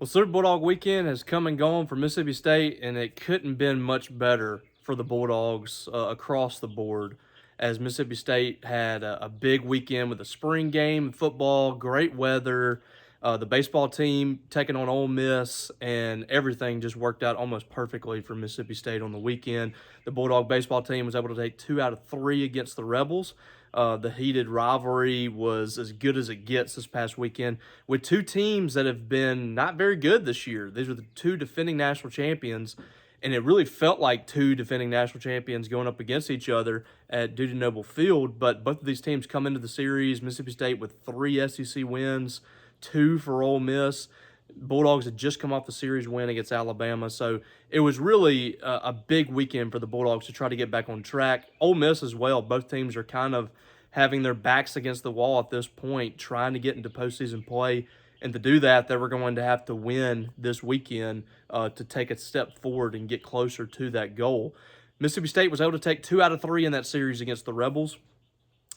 Well, Super Bulldog Weekend has come and gone for Mississippi State, and it couldn't been much better for the Bulldogs across the board. As Mississippi State had a big weekend with a spring game, football, great weather, the baseball team taking on Ole Miss, and everything just worked out almost perfectly for Mississippi State on the weekend. The Bulldog baseball team was able to take 2 out of 3 against the Rebels. The heated rivalry was as good as it gets this past weekend with two teams that have been not very good this year. These are the two defending national champions, and it really felt like two defending national champions going up against each other at Duty Noble Field. But both of these teams come into the series, Mississippi State with 3 SEC wins, 2 for Ole Miss. Bulldogs had just come off the series win against Alabama, so it was really a big weekend for the Bulldogs to try to get back on track. Ole Miss as well. Both teams are kind of having their backs against the wall at this point, trying to get into postseason play. And to do that, they were going to have to win this weekend to take a step forward and get closer to that goal. Mississippi State was able to take 2 out of 3 in that series against the Rebels.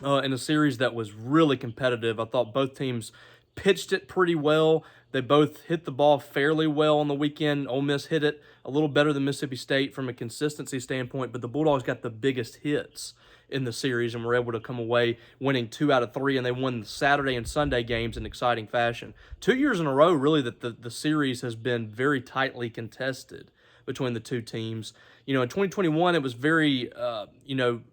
In a series that was really competitive. I thought both teams pitched it pretty well. They both hit the ball fairly well on the weekend. Ole Miss hit it a little better than Mississippi State from a consistency standpoint, but the Bulldogs got the biggest hits in the series and were able to come away winning 2 out of 3, and they won the Saturday and Sunday games in exciting fashion. 2 years in a row, really, that the series has been very tightly contested between the two teams. In 2021, it was very,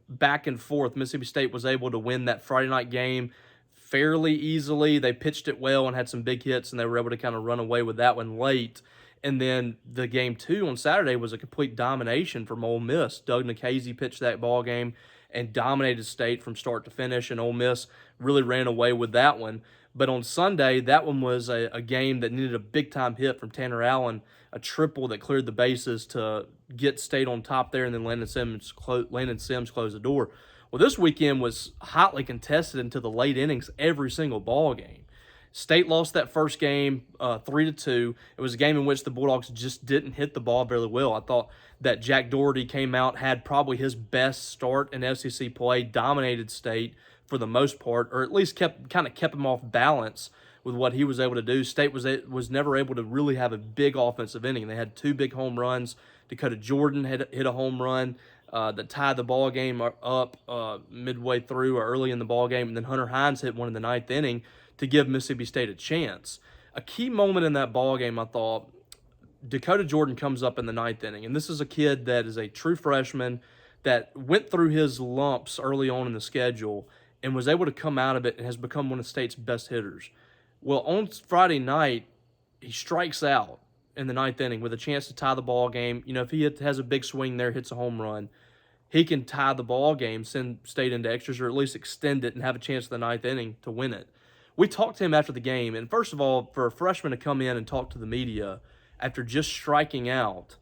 back and forth. Mississippi State was able to win that Friday night game fairly easily. They pitched it well and had some big hits, and they were able to kind of run away with that one late. And then the game 2 on Saturday was a complete domination from Ole Miss. Doug Nikhazy pitched that ball game and dominated State from start to finish, and Ole Miss really ran away with that one. But on Sunday, that one was a game that needed a big-time hit from Tanner Allen, a triple that cleared the bases to get State on top there, and then Landon Sims closed the door. Well, this weekend was hotly contested into the late innings every single ball game. State lost that first game 3-2. It was a game in which the Bulldogs just didn't hit the ball very well. I thought that Jack Doherty came out, had probably his best start in SEC play, dominated State for the most part, or at least kept him off balance with what he was able to do. State was never able to really have a big offensive inning. They had 2 big home runs. Dakota Jordan hit a home run that tied the ball game up midway through or early in the ball game, and then Hunter Hines hit one in the 9th inning to give Mississippi State a chance. A key moment in that ball game, I thought, Dakota Jordan comes up in the 9th inning, and this is a kid that is a true freshman that went through his lumps early on in the schedule and was able to come out of it and has become one of State's best hitters. Well, on Friday night, he strikes out in the 9th inning with a chance to tie the ball game. If he has a big swing there, hits a home run, he can tie the ball game, send State into extras, or at least extend it and have a chance in the 9th inning to win it. We talked to him after the game, and first of all, for a freshman to come in and talk to the media after just striking out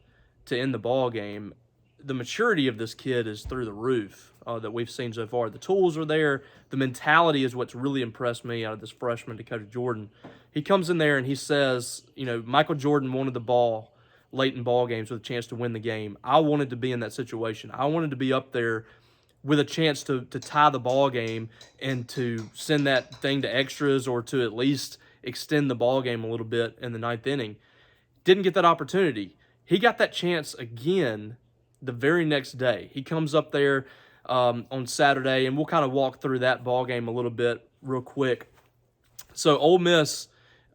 to end the ball game, the maturity of this kid is through the roof that we've seen so far. The tools are there. The mentality is what's really impressed me out of this freshman, Dakota Jordan. He comes in there and he says, Michael Jordan wanted the ball late in ball games with a chance to win the game. I wanted to be in that situation. I wanted to be up there with a chance to tie the ball game and to send that thing to extras or to at least extend the ball game a little bit in the 9th inning. Didn't get that opportunity. He got that chance again the very next day. He comes up there on Saturday, and we'll kind of walk through that ball game a little bit real quick. So Ole Miss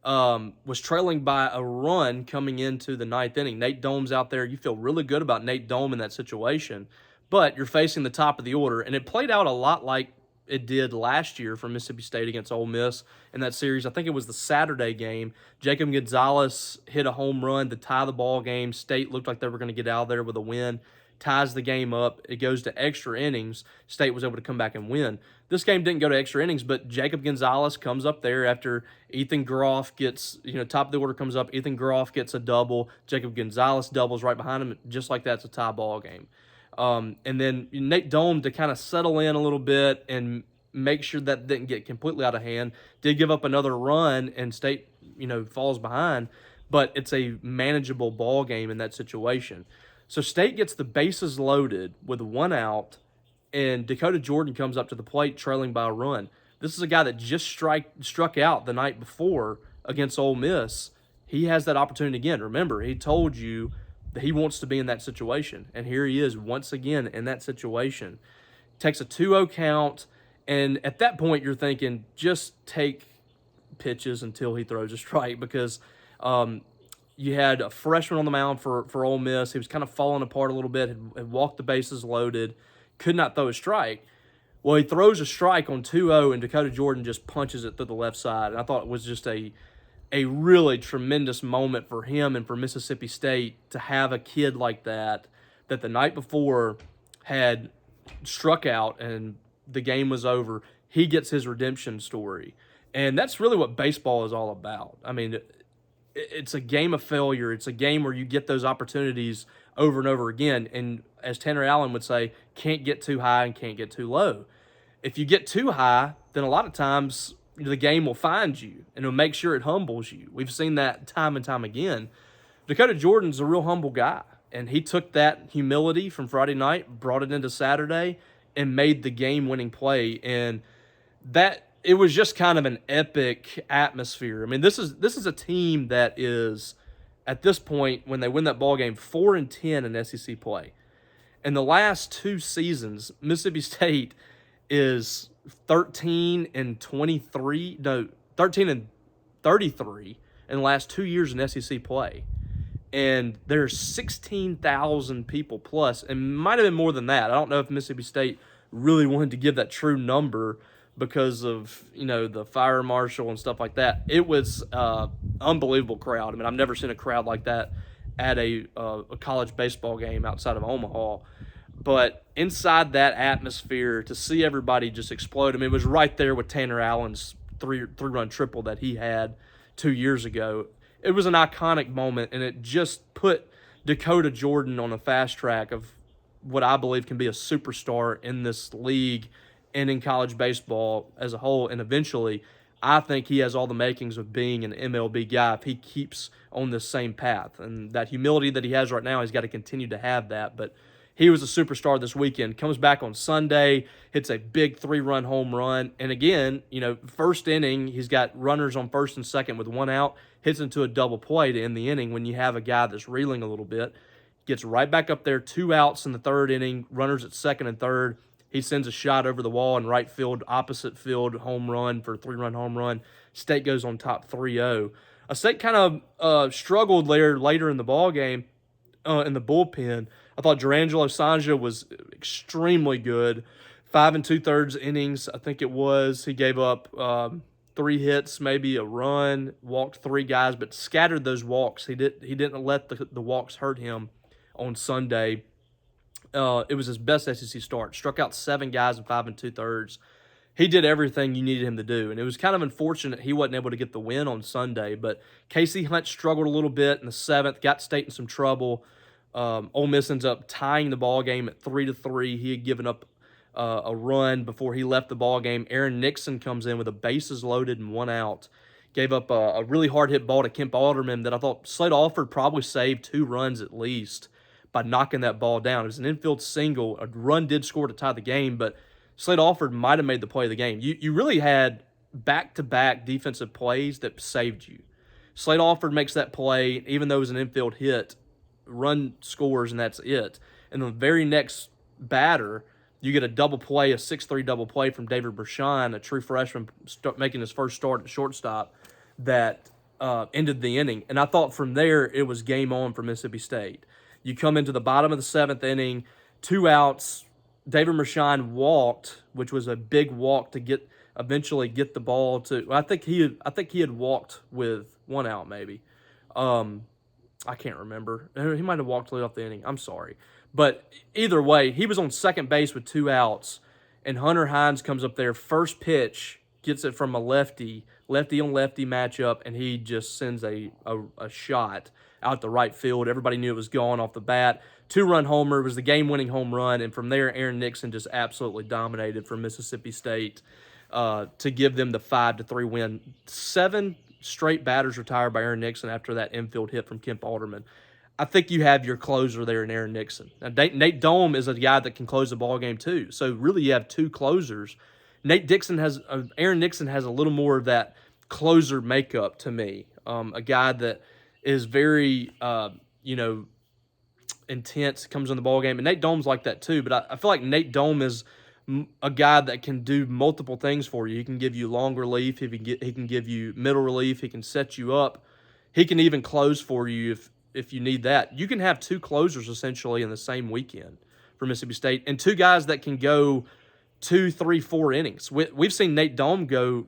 was trailing by a run coming into the 9th inning. Nate Dome's out there. You feel really good about Nate Dome in that situation, but you're facing the top of the order, and it played out a lot like it did last year for Mississippi State against Ole Miss in that series. I think it was the Saturday game. Jacob Gonzalez hit a home run to tie the ball game. State looked like they were going to get out of there with a win. Ties the game up. It goes to extra innings. State was able to come back and win. This game didn't go to extra innings, but Jacob Gonzalez comes up there after Ethan Groff gets, top of the order comes up. Ethan Groff gets a double. Jacob Gonzalez doubles right behind him. Just like that's a tie ball game. And then Nate Dome, to kind of settle in a little bit and make sure that didn't get completely out of hand, did give up another run, and State, falls behind. But it's a manageable ball game in that situation. So State gets the bases loaded with 1 out, and Dakota Jordan comes up to the plate trailing by a run. This is a guy that just struck out the night before against Ole Miss he has that opportunity again. Remember, he told you that he wants to be in that situation, and here he is once again in that situation. Takes a 2-0 count, and at that point you're thinking, just take pitches until he throws a strike, because you had a freshman on the mound for Ole Miss. He was kind of falling apart a little bit, had walked the bases loaded, could not throw a strike. Well, he throws a strike on 2-0, and Dakota Jordan just punches it through the left side. And I thought it was just a really tremendous moment for him and for Mississippi State to have a kid like that the night before had struck out and the game was over. He gets his redemption story. And that's really what baseball is all about. I mean, it's a game of failure. It's a game where you get those opportunities over and over again. And as Tanner Allen would say, can't get too high and can't get too low. If you get too high, then a lot of times the game will find you and it'll make sure it humbles you. We've seen that time and time again. Dakota Jordan's a real humble guy, and he took that humility from Friday night, brought it into Saturday, and made the game-winning play. And that it was just kind of an epic atmosphere. I mean, this is a team that is, at this point, when they win that ball game, 4-10 in SEC play. In the last 2 seasons, Mississippi State is 13-23. No, 13-33 in the last 2 years in SEC play. And there's 16,000 people plus, and might have been more than that. I don't know if Mississippi State really wanted to give that true number because of, the fire marshal and stuff like that. It was unbelievable crowd. I mean, I've never seen a crowd like that at a college baseball game outside of Omaha. But inside that atmosphere, to see everybody just explode, I mean, it was right there with Tanner Allen's three-run triple that he had 2 years ago. It was an iconic moment, and it just put Dakota Jordan on a fast track of what I believe can be a superstar in this league and in college baseball as a whole. And eventually, I think he has all the makings of being an MLB guy if he keeps on this same path. And that humility that he has right now, he's got to continue to have that. But he was a superstar this weekend. Comes back on Sunday, hits a big 3-run home run. And again, first inning, he's got runners on first and second with 1 out, hits into a double play to end the inning when you have a guy that's reeling a little bit. Gets right back up there, 2 outs in the 3rd inning, runners at second and third. He sends a shot over the wall in right field, opposite field, home run for a 3-run home run. State goes on top 3-0. State kind of struggled later in the ball game in the bullpen. I thought Jurangelo Sanja was extremely good. 5 2/3 innings, I think it was. He gave up 3 hits, maybe a run, walked 3 guys, but scattered those walks. He didn't let the walks hurt him on Sunday. It was his best SEC start. Struck out 7 guys in 5 2/3. He did everything you needed him to do, and it was kind of unfortunate he wasn't able to get the win on Sunday. But Casey Hunt struggled a little bit in the 7th, got State in some trouble. Ole Miss ends up tying the ball game at 3-3. He had given up a run before he left the ball game. Aaron Nixon comes in with a bases loaded and 1 out. Gave up a really hard hit ball to Kemp Alderman that I thought Slade Alford probably saved 2 runs at least by knocking that ball down. It was an infield single. A run did score to tie the game, but Slade Alford might have made the play of the game. You really had back-to-back defensive plays that saved you. Slade Alford makes that play, even though it was an infield hit, run scores, and that's it. And the very next batter, you get a double play, a 6-3 double play from David Bershon, a true freshman making his first start at shortstop, that ended the inning. And I thought from there it was game on for Mississippi State. You come into the bottom of the 7th inning, 2 outs. David Bershon walked, which was a big walk to eventually get the ball to. I think he had walked with 1 out maybe. I can't remember. He might have walked late off the inning. I'm sorry. But either way, he was on second base with 2 outs, and Hunter Hines comes up there. First pitch, gets it from a lefty on lefty matchup, and he just sends a shot out the right field. Everybody knew it was gone off the bat. 2-run homer. It was the game-winning home run, and from there, Aaron Nixon just absolutely dominated for Mississippi State to give them the 5-3 win. 7 straight batters retired by Aaron Nixon after that infield hit from Kemp Alderman. I think you have your closer there in Aaron Nixon. Now, Nate Dome is a guy that can close the ball game too. So really, you have 2 closers. Aaron Nixon has a little more of that closer makeup to me. A guy that is very, intense, comes in the ball game, and Nate Dome's like that too. But I feel like Nate Dome is a guy that can do multiple things for you. He can give you long relief. He can give you middle relief. He can set you up. He can even close for you if you need that. You can have two closers essentially in the same weekend for Mississippi State, and two guys that can go 2, 3, 4 innings. We've seen Nate Dome go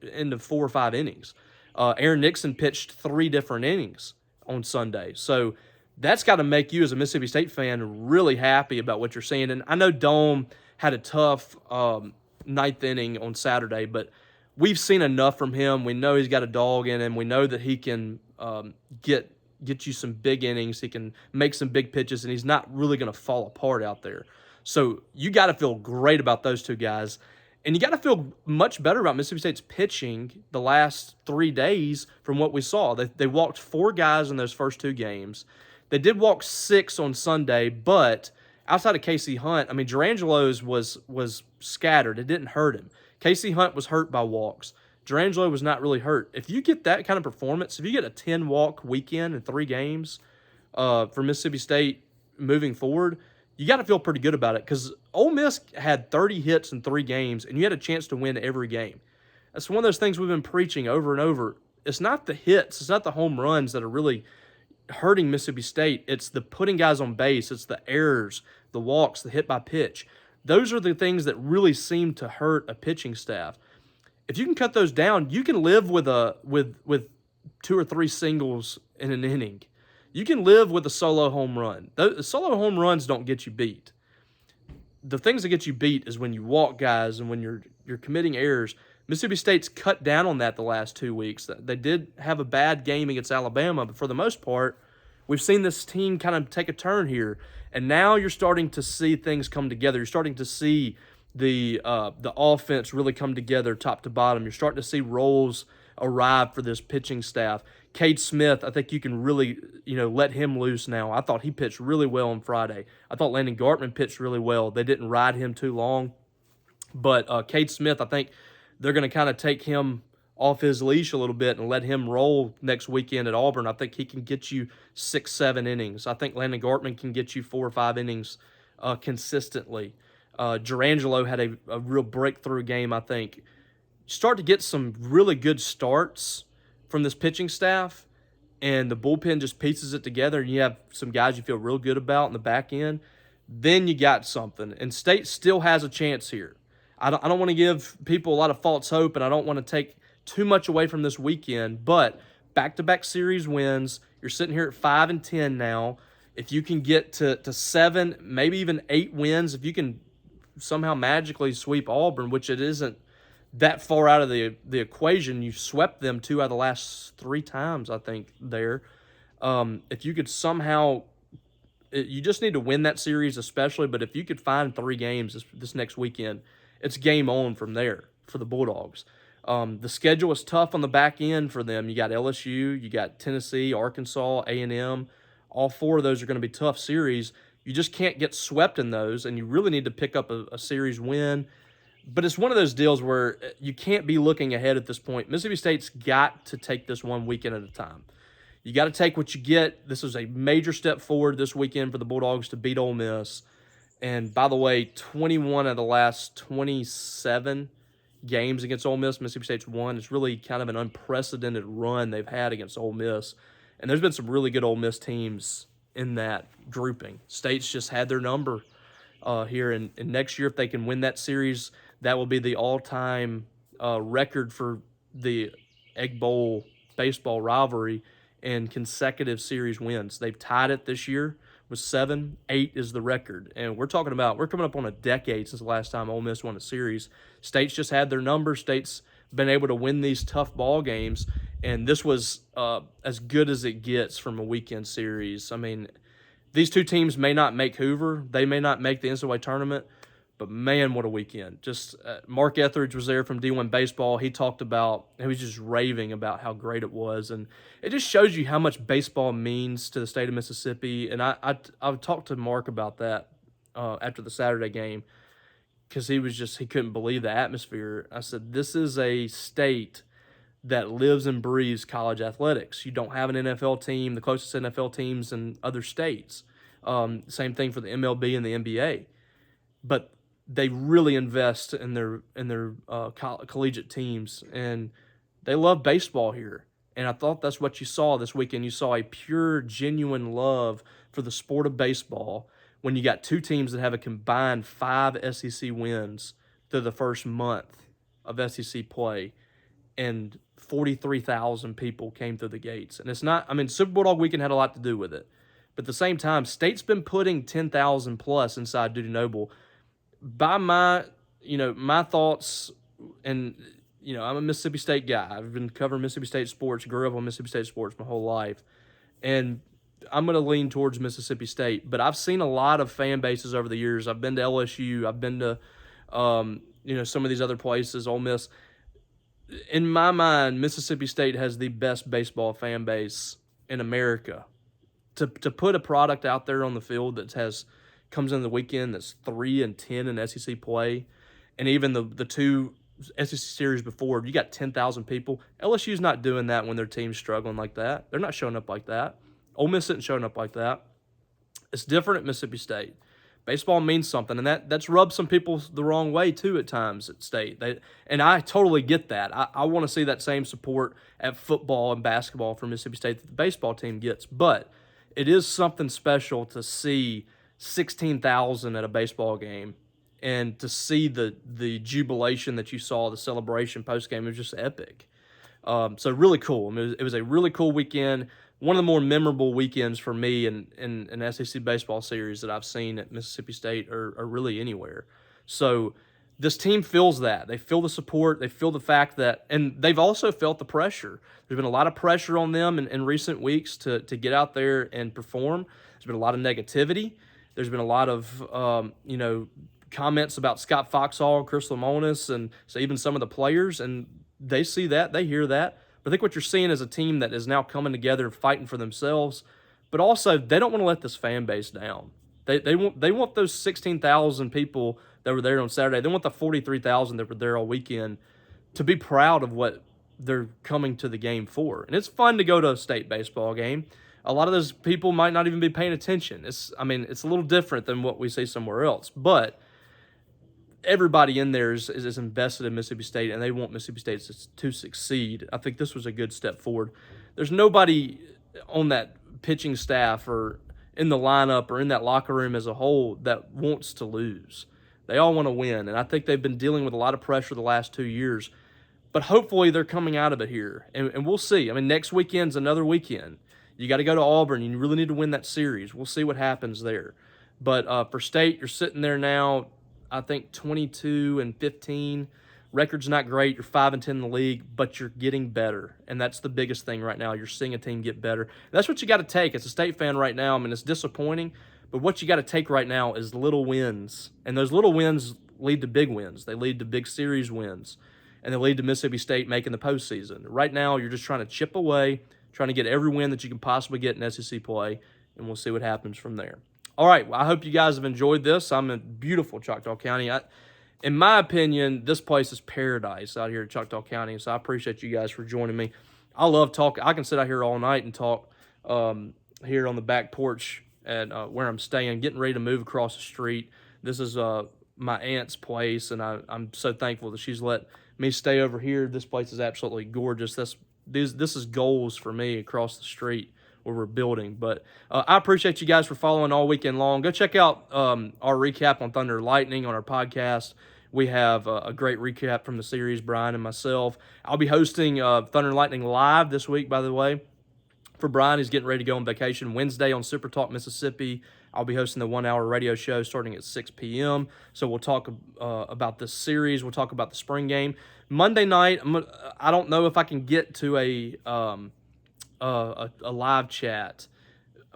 into 4 or 5 innings. Aaron Nixon pitched 3 different innings on Sunday. So that's got to make you as a Mississippi State fan really happy about what you're seeing. And I know Dome had a tough ninth inning on Saturday, but we've seen enough from him. We know he's got a dog in him. We know that he can get you some big innings. He can make some big pitches, and he's not really going to fall apart out there. So you got to feel great about those two guys. And you got to feel much better about Mississippi State's pitching the last 3 days from what we saw. They walked 4 guys in those first 2 games. They did walk 6 on Sunday, but outside of Casey Hunt, I mean, Durangelo's was scattered. It didn't hurt him. Casey Hunt was hurt by walks. Durangelo was not really hurt. If you get that kind of performance, if you get a 10-walk weekend in 3 games for Mississippi State moving forward, you got to feel pretty good about it because Ole Miss had 30 hits in 3 games, and you had a chance to win every game. That's one of those things we've been preaching over and over. It's not the hits. It's not the home runs that are really hurting Mississippi State. It's the putting guys on base. It's the errors, the walks, the hit by pitch. Those are the things that really seem to hurt a pitching staff. If you can cut those down, you can live with 2 or 3 singles in an inning. You can live with a solo home run. The solo home runs don't get you beat. The things that get you beat is when you walk guys and when you're committing errors. Mississippi State's cut down on that the last 2 weeks. They did have a bad game against Alabama, but for the most part, we've seen this team kind of take a turn here. And now you're starting to see things come together. You're starting to see the offense really come together top to bottom. You're starting to see roles arrive for this pitching staff. Cade Smith, I think you can really, let him loose now. I thought he pitched really well on Friday. I thought Landon Gartman pitched really well. They didn't ride him too long. But Cade Smith, I think they're going to kind of take him off his leash a little bit and let him roll next weekend at Auburn. I think he can get you 6, 7 innings. I think Landon Gartman can get you 4 or 5 innings consistently. Durangelo had a real breakthrough game, I think. Start to get some really good starts from this pitching staff, and the bullpen just pieces it together, and you have some guys you feel real good about in the back end, then you got something. And State still has a chance here. I don't want to give people a lot of false hope, and I don't want to take too much away from this weekend, but back-to-back series wins. You're sitting here at 5-10 now. If you can get to 7, maybe even 8 wins, if you can somehow magically sweep Auburn, which it isn't that far out of the equation. You swept them 2 out of the last 3 times, I think, there. If you could somehow – you just need to win that series especially, but if you could find 3 games this next weekend, it's game on from there for the Bulldogs. The schedule is tough on the back end for them. You got LSU, you got Tennessee, Arkansas, A&M. All 4 of those are going to be tough series. You just can't get swept in those, and you really need to pick up a series win. But it's one of those deals where you can't be looking ahead at this point. Mississippi State's got to take this one weekend at a time. You got to take what you get. This is a major step forward this weekend for the Bulldogs to beat Ole Miss. And by the way, 21 of the last 27 games against Ole Miss, Mississippi State's won. It's really kind of an unprecedented run they've had against Ole Miss. And there's been some really good Ole Miss teams in that grouping. State's just had their number here. And next year, if they can win that series, that will be the all-time record for the Egg Bowl baseball rivalry in consecutive series wins. They've tied it this year with 7. 8 is the record. And we're coming up on a decade since the last time Ole Miss won a series. State's just had their number. State's been able to win these tough ball games. And this was as good as it gets from a weekend series. I mean, these 2 teams may not make Hoover. They may not make the NCAA tournament. But, man, what a weekend. Just Mark Etheridge was there from D1 Baseball. He was just raving about how great it was. And it just shows you how much baseball means to the state of Mississippi. And I talked to Mark about that after the Saturday game because he couldn't believe the atmosphere. I said, this is a state that lives and breathes college athletics. You don't have an NFL team. The closest NFL teams in other states. Same thing for the MLB and the NBA. But they really invest in their collegiate teams, and they love baseball here. And I thought that's what you saw this weekend. You saw a pure, genuine love for the sport of baseball when you got two teams that have a combined 5 SEC wins through the first month of SEC play, and 43,000 people came through the gates. And it's not, I mean, Super Bulldog Weekend had a lot to do with it. But at the same time, State's been putting 10,000 plus inside Dudy Noble. By my thoughts, and, I'm a Mississippi State guy. I've been covering Mississippi State sports, grew up on Mississippi State sports my whole life. And I'm going to lean towards Mississippi State. But I've seen a lot of fan bases over the years. I've been to LSU. I've been to, some of these other places, Ole Miss. In my mind, Mississippi State has the best baseball fan base in America. To put a product out there on the field that comes in the weekend that's 3-10 in SEC play, and even the two SEC series before, you got 10,000 people. LSU's not doing that when their team's struggling like that. They're not showing up like that. Ole Miss isn't showing up like that. It's different at Mississippi State. Baseball means something, and that's rubbed some people the wrong way too at times at State. And I totally get that. I want to see that same support at football and basketball for Mississippi State that the baseball team gets. But it is something special to see 16,000 at a baseball game, and to see the jubilation that you saw, the celebration post game. It was just epic. So really cool. I mean, it was a really cool weekend. One of the more memorable weekends for me in an SEC baseball series that I've seen at Mississippi State or really anywhere. So this team feels that. They feel the support. They feel the fact that, and they've also felt the pressure. There's been a lot of pressure on them in recent weeks to get out there and perform. There's been a lot of negativity. There's been a lot of, comments about Scott Foxhall, Chris Lemonis, and so even some of the players, and they see that, they hear that. But I think what you're seeing is a team that is now coming together and fighting for themselves, but also they don't want to let this fan base down. They want those 16,000 people that were there on Saturday. They want the 43,000 that were there all weekend to be proud of what they're coming to the game for. And it's fun to go to a state baseball game. A lot of those people might not even be paying attention. It's a little different than what we see somewhere else, but everybody in there is invested in Mississippi State, and they want Mississippi State to succeed. I think this was a good step forward. There's nobody on that pitching staff or in the lineup or in that locker room as a whole that wants to lose. They all want to win, and I think they've been dealing with a lot of pressure the last 2 years. But hopefully they're coming out of it here, and we'll see. I mean, next weekend's another weekend. You got to go to Auburn. You really need to win that series. We'll see what happens there. But for State, you're sitting there now, I think 22-15. Record's not great. You're 5-10 in the league, but you're getting better, and that's the biggest thing right now. You're seeing a team get better. That's what you got to take as a State fan right now. I mean, it's disappointing, but what you got to take right now is little wins, and those little wins lead to big wins. They lead to big series wins, and they lead to Mississippi State making the postseason. Right now, you're just trying to chip away, trying to get every win that you can possibly get in SEC play, and we'll see what happens from there. All right, well, I hope you guys have enjoyed this. I'm in beautiful Choctaw County. In my opinion, this place is paradise out here in Choctaw County, so I appreciate you guys for joining me. I love talking. I can sit out here all night and talk here on the back porch at where I'm staying, getting ready to move across the street. This is my aunt's place, and I'm so thankful that she's let me stay over here. This place is absolutely gorgeous. This is goals for me across the street where we're building. But I appreciate you guys for following all weekend long. Go check out our recap on Thunder and Lightning on our podcast. We have a great recap from the series, Brian and myself. I'll be hosting Thunder and Lightning Live this week, by the way. For Brian, he's getting ready to go on vacation Wednesday on Super Talk Mississippi. I'll be hosting the 1-hour radio show starting at 6 p.m. So we'll talk about this series. We'll talk about the spring game. Monday night, I don't know if I can get to a live chat.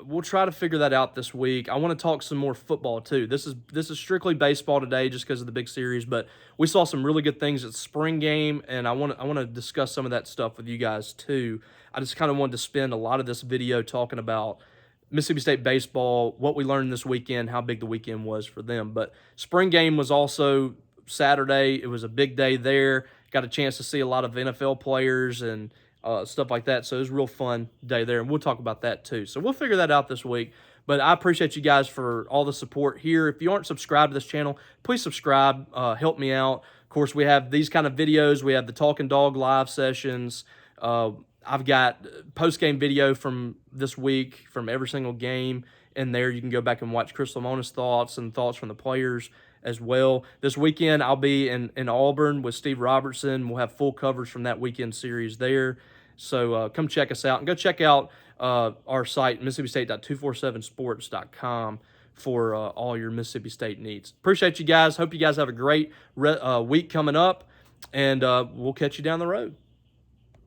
We'll try to figure that out this week. I want to talk some more football too. This is strictly baseball today just because of the big series, but we saw some really good things at the spring game, and I want to discuss some of that stuff with you guys too. I just kind of wanted to spend a lot of this video talking about Mississippi State baseball, what we learned this weekend, how big the weekend was for them. But spring game was also Saturday. It was a big day there. got a chance to see a lot of NFL players and stuff like that. So it was a real fun day there, and we'll talk about that too. So we'll figure that out this week. But I appreciate you guys for all the support here. If you aren't subscribed to this channel, please subscribe. Help me out. Of course, we have these kind of videos. We have the Talking Dog live sessions. I've got post-game video from this week from every single game in there. You can go back and watch Chris Lamona's thoughts and thoughts from the players as well. This weekend, I'll be in Auburn with Steve Robertson. We'll have full coverage from that weekend series there. So come check us out. And go check out our site, MississippiState.247sports.com, for all your Mississippi State needs. Appreciate you guys. Hope you guys have a great week coming up, and we'll catch you down the road.